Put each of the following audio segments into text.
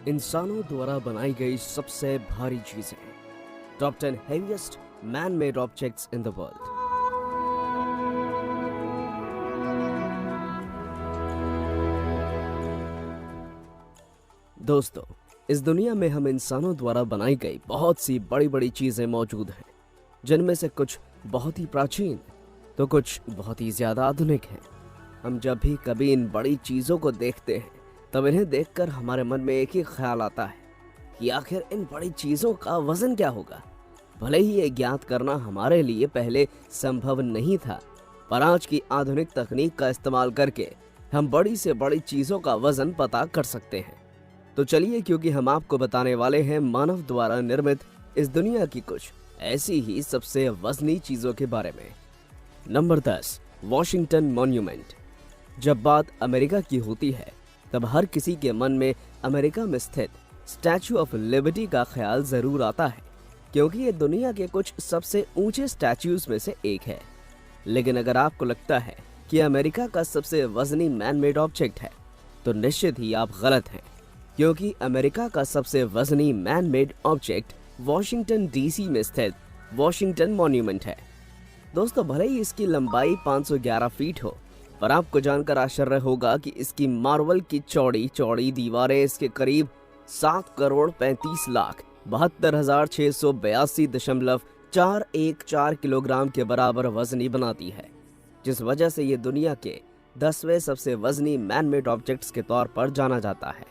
इंसानों द्वारा बनाई गई सबसे भारी चीजें। Top 10 heaviest man made objects in the world. दोस्तों, इस दुनिया में हम इंसानों द्वारा बनाई गई बहुत सी बड़ी बड़ी चीजें मौजूद हैं, जिनमें से कुछ बहुत ही प्राचीन तो कुछ बहुत ही ज्यादा आधुनिक हैं। हम जब भी कभी इन बड़ी चीजों को देखते हैं तब इन्हें देखकर हमारे मन में एक ही ख्याल आता है कि आखिर इन बड़ी चीजों का वजन क्या होगा। भले ही ये ज्ञात करना हमारे लिए पहले संभव नहीं था, पर आज की आधुनिक तकनीक का इस्तेमाल करके हम बड़ी से बड़ी चीजों का वजन पता कर सकते हैं। तो चलिए, क्योंकि हम आपको बताने वाले हैं मानव द्वारा निर्मित इस दुनिया की कुछ ऐसी ही सबसे वजनी चीजों के बारे में। Number 10, Washington monument. जब बात अमेरिका की होती है तब हर किसी के मन में अमेरिका में स्थित स्टैचू ऑफ लिबर्टी का ख्याल जरूर आता है, क्योंकि ये दुनिया के कुछ सबसे ऊंचे स्टैच्यूज में से एक है। लेकिन अगर आपको लगता है कि अमेरिका का सबसे वजनी मैन मेड ऑब्जेक्ट है तो निश्चित ही आप गलत हैं, क्योंकि अमेरिका का सबसे वजनी man made object Washington DC में स्थित वॉशिंगटन मॉन्यूमेंट है। दोस्तों, भले ही इसकी लंबाई 511 फीट हो, पर आपको जानकर आश्चर्य होगा कि इसकी मार्बल की चौड़ी चौड़ी दीवारें इसके करीब 7,35,72,682.414 किलोग्राम के बराबर वजनी बनाती है, जिस वजह से ये दुनिया के 10वें सबसे वजनी मैन मेड ऑब्जेक्ट्स के तौर पर जाना जाता है।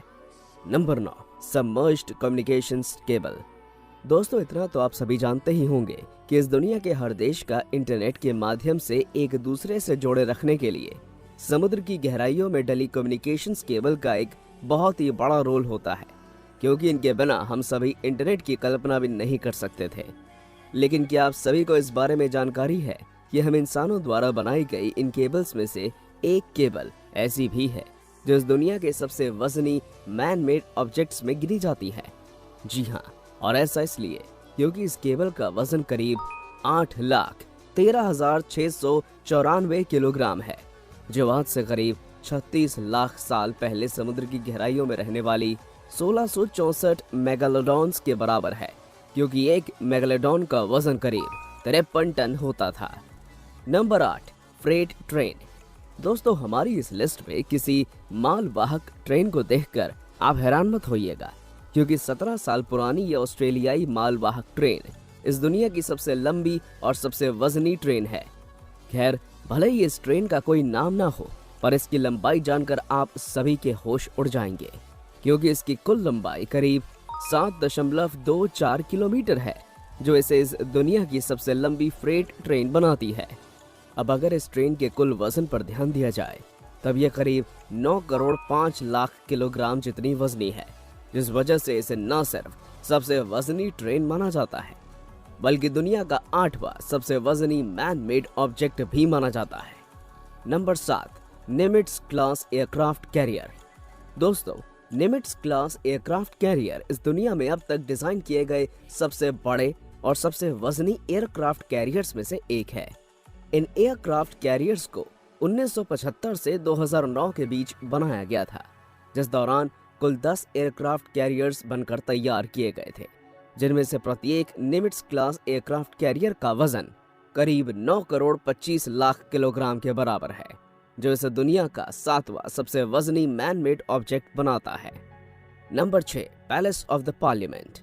Number 9, submerged communications cable. दोस्तों, इतना तो आप सभी जानते ही होंगे कि इस दुनिया के हर देश का इंटरनेट के माध्यम से एक दूसरे से जोड़े रखने के लिए समुद्र की गहराइयों में डली कम्युनिकेशंस केबल का एक बहुत ही बड़ा रोल होता है, क्योंकि इनके बिना हम सभी इंटरनेट की कल्पना भी नहीं कर सकते थे। लेकिन क्या आप सभी को इस बारे में जानकारी है कि हम इंसानों द्वारा बनाई गई इन केबल्स में से एक केबल ऐसी भी है जो इस दुनिया के सबसे वजनी मैन मेड ऑब्जेक्ट्स में गिनी जाती है? जी हाँ, और ऐसा इसलिए क्योंकि इस केबल का वजन करीब 8,13,694 किलोग्राम है, जो आज से करीब 36 लाख साल पहले समुद्र की गहराइयों में रहने वाली 1664 मेगालोडॉन्स के बराबर है, क्योंकि एक मेगालोडॉन का वजन करीब 53 टन होता था। Number 8, freight train. दोस्तों, हमारी इस लिस्ट में किसी मालवाहक ट्रेन को देखकर आप हैरान मत होइएगा, क्योंकि 17 साल पुरानी यह ऑस्ट्रेलियाई मालवाहक ट्रेन इस दुनिया की सबसे लंबी और सबसे वजनी ट्रेन है। खैर, भले ही इस ट्रेन का कोई नाम ना हो, पर इसकी लंबाई जानकर आप सभी के होश उड़ जाएंगे, क्योंकि इसकी कुल लंबाई करीब 7.24 किलोमीटर है, जो इसे इस दुनिया की सबसे लंबी फ्रेट ट्रेन बनाती है। अब अगर इस ट्रेन के कुल वजन पर ध्यान दिया जाए तब यह करीब 9 करोड़ 5 लाख किलोग्राम जितनी वजनी है, जिस वजह से इसे न सिर्फ सबसे वजनी ट्रेन माना जाता है, बल्कि दुनिया का 8वां सबसे वजनी मैन मेड ऑब्जेक्ट भी माना जाता है। Number 7, Nimitz class aircraft carrier. दोस्तों, निमिट्ज क्लास एयरक्राफ्ट कैरियर इस दुनिया में अब तक डिजाइन किए गए सबसे बड़े और सबसे वजनी एयरक्राफ्ट कैरियर्स में से एक है। इन एयरक्राफ्ट कैरियर्स को 1975 से 2009 के बीच बनाया गया था, जिस दौरान कुल 10 एयरक्राफ्ट कैरियर्स बनकर तैयार किए गए थे, जिनमें से प्रत्येक निमिट्ज क्लास एयरक्राफ्ट कैरियर का वजन करीब 9 करोड़ 25 लाख किलोग्राम के बराबर है, जो इसे दुनिया का 7वां सबसे वजनी मैन मेड ऑब्जेक्ट बनाता है। Number 6, palace of the parliament.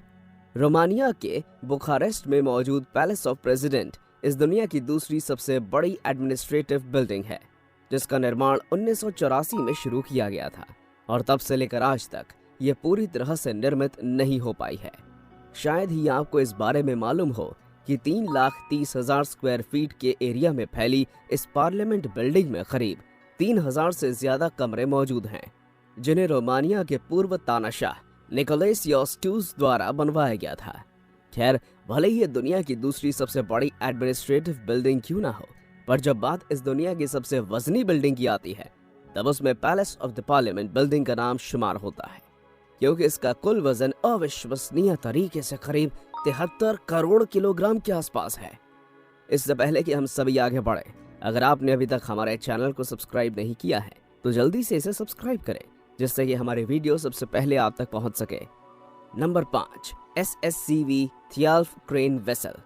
Romania के बुखारेस्ट में मौजूद पैलेस ऑफ प्रेसिडेंट इस दुनिया की दूसरी सबसे बड़ी एडमिनिस्ट्रेटिव बिल्डिंग है, जिसका निर्माण 1984 में शुरू किया गया था, और तब से लेकर आज तक ये पूरी तरह से निर्मित नहीं हो पाई है। शायद ही आपको इस बारे में मालूम हो कि 3,30,000 स्क्वायर फीट के एरिया में फैली इस पार्लियामेंट बिल्डिंग में करीब 3,000 से ज्यादा कमरे मौजूद हैं, जिन्हें रोमानिया के पूर्व तानाशाह निकोलस योस्टूस द्वारा बनवाया गया था। खैर, भले ही ये दुनिया की दूसरी सबसे बड़ी एडमिनिस्ट्रेटिव बिल्डिंग क्यों ना हो, पर जब बात इस दुनिया की सबसे वजनी बिल्डिंग की आती है तब उसमें palace of the parliament building का नाम शुमार होता है, क्योंकि इसका कुल वजन अविश्वसनीय तरीके से करीब 73 करोड़ किलोग्राम के आसपास है। इससे पहले कि हम सभी आगे बढ़े, अगर आपने अभी तक हमारे चैनल को सब्सक्राइब नहीं किया है तो जल्दी से इसे सब्सक्राइब करें जिससे कि हमारी वीडियो सबसे पहले आप तक पहुंच सके। Number 5, SSCV Thialf crane vessel.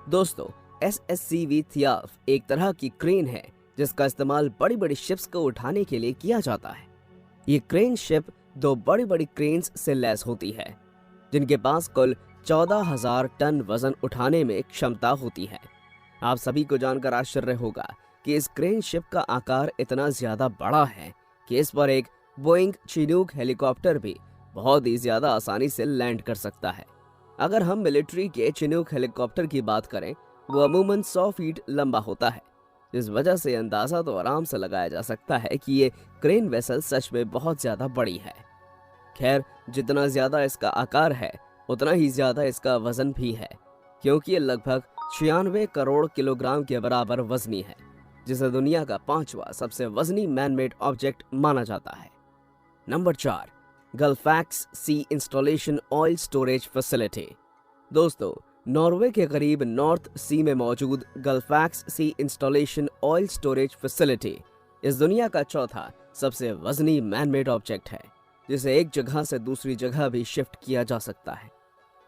दोस्तों, SSCV थियाल्फ एक तरह की क्रेन है जिसका इस्तेमाल बड़ी बड़ी शिप्स को उठाने के लिए किया जाता है। ये क्रेन शिप 2 बड़ी बड़ी क्रेन्स से लैस होती है जिनके पास कुल 14,000 टन वजन उठाने में क्षमता होती है। आप सभी को जानकर आश्चर्य होगा कि इस क्रेन शिप का आकार इतना ज्यादा बड़ा है कि इस पर एक बोइंग चिनूक हेलीकॉप्टर भी बहुत ही ज्यादा आसानी से लैंड कर सकता है। अगर हम मिलिट्री के चिनूक हेलीकॉप्टर की बात करें, वो अमूमन 100 फीट लंबा होता है। इस वजह से अंदाजा तो आराम से लगाया जा सकता है कि ये क्रेन वेसल सच में बहुत ज्यादा बड़ी है। खैर, जितना ज्यादा इसका आकार है उतना ही ज्यादा इसका वजन भी है, क्योंकि ये लगभग 96 करोड़ किलोग्राम के बराबर वजनी है, जिसे दुनिया का 5वां सबसे वजनी मैनमेड ऑब्जेक्ट माना जाता है। नंबर 4, गल्फैक्स सी इंस्टॉलेशन ऑयल स्टोरेज फैसिलिटी। दोस्तों, नॉर्वे के करीब नॉर्थ सी में मौजूद गल्फैक्स सी इंस्टॉलेशन ऑयल स्टोरेज फैसिलिटी इस दुनिया का 4था सबसे वजनी मैनमेड ऑब्जेक्ट है, जिसे एक जगह से दूसरी जगह भी शिफ्ट किया जा सकता है।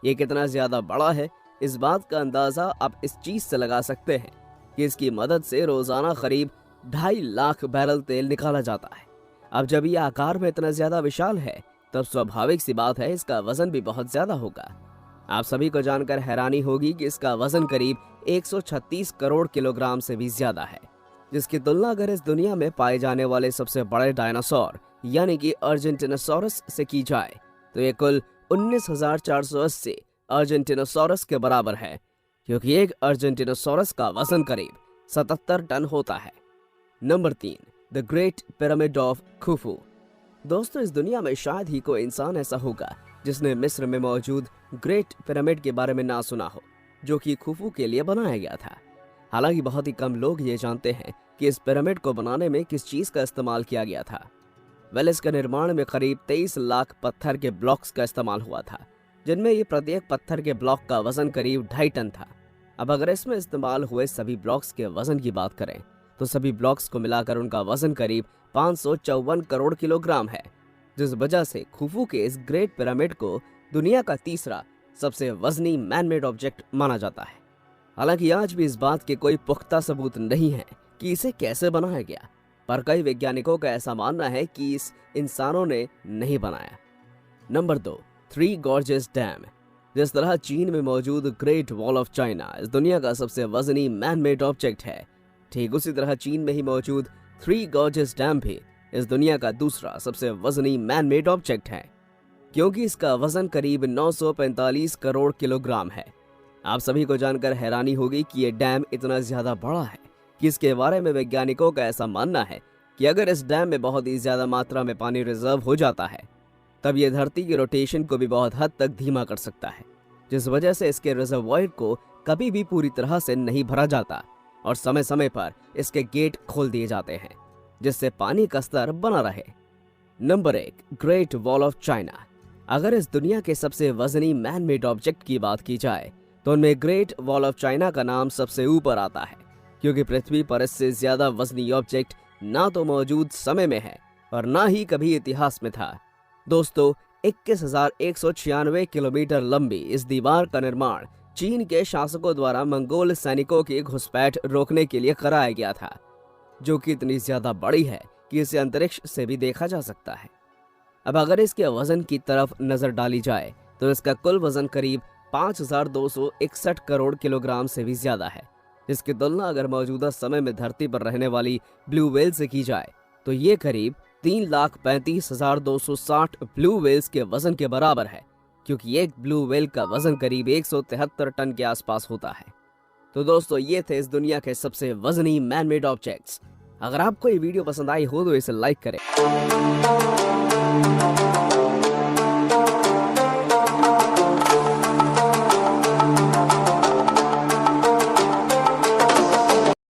ये कितना ज्यादा बड़ा है, इस बात का अंदाजा आप इस चीज से लगा सकते हैं कि इसकी मदद से रोजाना करीब 2.5 लाख बैरल तेल निकाला जाता है। अब जब ये आकार में इतना ज्यादा विशाल है, तब स्वाभाविक सी बात है इसका वजन भी बहुत ज्यादा होगा। आप सभी को जानकर हैरानी होगी कि इसका वजन करीब 136 करोड़ किलोग्राम से भी ज्यादा है, जिसकी तुलना अगर इस दुनिया में पाए जाने वाले सबसे बड़े डायनासोर यानी कि अर्जेंटिनोसॉरस से की जाए तो ये कुल 19,480 अर्जेंटिनोसॉरस के बराबर है, क्योंकि एक अर्जेंटिनोसॉरस का वजन करीब 77 टन होता है। Number 3, the great pyramid of Khufu. दोस्तों, इस दुनिया में शायद ही कोई इंसान ऐसा होगा जिसने मिस्र में मौजूद ग्रेट पिरामिड के बारे में ना सुना हो, जो कि खुफू के लिए बनाया गया था। हालांकि बहुत ही कम लोग ये जानते हैं कि इस पिरामिड को बनाने में किस चीज का इस्तेमाल किया गया था। इसके निर्माण में करीब 23 लाख पत्थर के ब्लॉक्स का इस्तेमाल हुआ था, जिनमें ये प्रत्येक पत्थर के ब्लॉक का वजन करीब 2.5 टन था। अब अगर इसमें इस्तेमाल हुए सभी ब्लॉक्स के वजन की बात करें तो सभी ब्लॉक्स को मिलाकर उनका वजन करीब 554 करोड़ किलोग्राम है, जिस वजह से खुफू के इस ग्रेट पिरामिड को दुनिया का 3रा सबसे वजनी मैनमेड ऑब्जेक्ट माना जाता है। हालांकि आज भी इस बात के कोई पुख्ता सबूत नहीं है कि इसे कैसे बनाया गया, पर कई वैज्ञानिकों का ऐसा मानना है कि इस इंसानों ने नहीं बनाया। Number 2, 3 gorges dam. जिस तरह चीन में मौजूद ग्रेट वॉल ऑफ चाइना इस दुनिया का सबसे वजनी मैनमेड ऑब्जेक्ट है, ठीक उसी तरह चीन में ही मौजूद 3 गॉर्जेस डैम भी इस दुनिया का 2रा सबसे वजनी मैनमेड ऑब्जेक्ट है, क्योंकि इसका वजन करीब 945 करोड़ किलोग्राम है। आप सभी को जानकर हैरानी होगी कि ये डैम इतना ज्यादा बड़ा है कि इसके बारे में वैज्ञानिकों का ऐसा मानना है कि अगर इस डैम में बहुत ही ज्यादा मात्रा में पानी रिजर्व हो जाता है, तब ये धरती की रोटेशन को भी बहुत हद तक धीमा कर सकता है, जिस वजह से इसके रिजर्वॉयर को कभी भी पूरी तरह से नहीं भरा जाता और समय समय पर इसके गेट खोल दिए जाते हैं, जिससे पानी का स्तर बना रहे। Number 1, great wall of China. अगर इस दुनिया के सबसे वजनी मैनमेड ऑब्जेक्ट की बात की जाए तो उनमें ग्रेट वॉल ऑफ चाइना का नाम सबसे ऊपर आता है, क्योंकि पृथ्वी पर इससे ज्यादा वजनी ऑब्जेक्ट ना तो मौजूद समय में है और ना ही कभी इतिहास में था। दोस्तों, 21,196 किलोमीटर लंबी इस दीवार का निर्माण चीन के शासकों द्वारा मंगोल सैनिकों की घुसपैठ रोकने के लिए कराया गया था, जो कि इतनी ज्यादा बड़ी है कि इसे अंतरिक्ष से भी देखा जा सकता है। अब अगर इसके वजन की तरफ नजर डाली जाए तो इसका कुल वजन करीब 5,261 करोड़ किलोग्राम से भी ज्यादा है, जिसकी तुलना अगर मौजूदा समय में धरती पर रहने वाली ब्लू व्हेल से की जाए तो ये करीब 3,35,260 ब्लू व्हेल्स के वजन के बराबर है, क्योंकि एक ब्लू व्हेल का वजन करीब 173 टन के आसपास होता है। तो दोस्तों, ये थे इस दुनिया के सबसे वजनी मैनमेड ऑब्जेक्ट्स। अगर आपको ये वीडियो पसंद आई हो तो इसे लाइक करें।